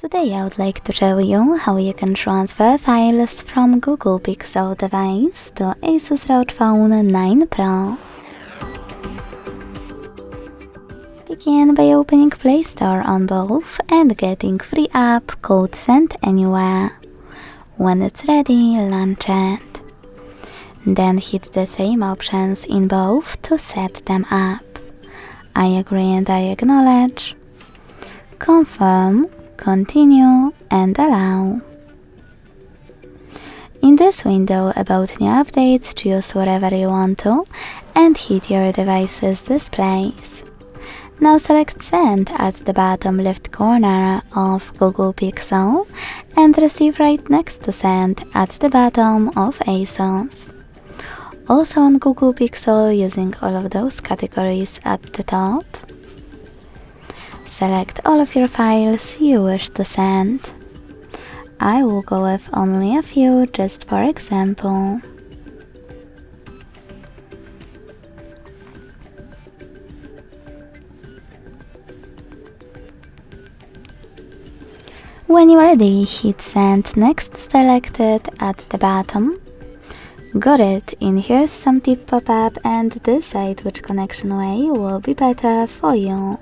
Today I would like to show you how you can transfer files from Google Pixel device to ASUS ROG Phone 9 Pro. Begin by opening Play Store on both and getting free app called Send Anywhere. When it's ready, launch it. Then hit the same options in both to set them up. I agree and I acknowledge. Confirm, continue and allow. In this window about new updates, choose whatever you want to and hit your device's displays. Now select Send at the bottom left corner of Google Pixel and Receive right next to Send at the bottom of ASUS. Also on Google Pixel, using all of those categories at the top. Select all of your files you wish to send. I will go with only a few just for example. When you're ready, hit Send next selected at the bottom. Got it, in here's some tip pop-up and decide which connection way will be better for you.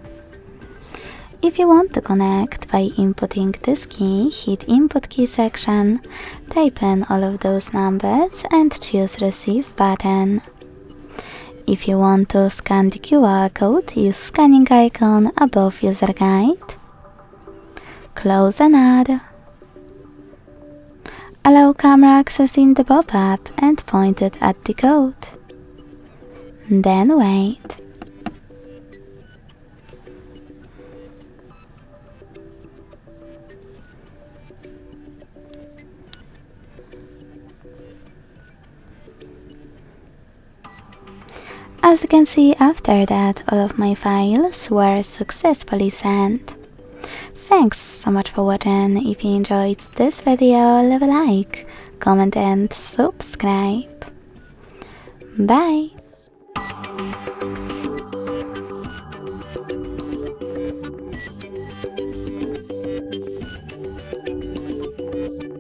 If you want to connect by inputting this key, hit Input Key section, type in all of those numbers and choose Receive button. If you want to scan the QR code, use scanning icon above User Guide. Close and add. Allow camera access in the pop-up and point it at the code. Then wait. As you can see, after that, all of my files were successfully sent. Thanks so much for watching. If you enjoyed this video, leave a like, comment and subscribe. Bye!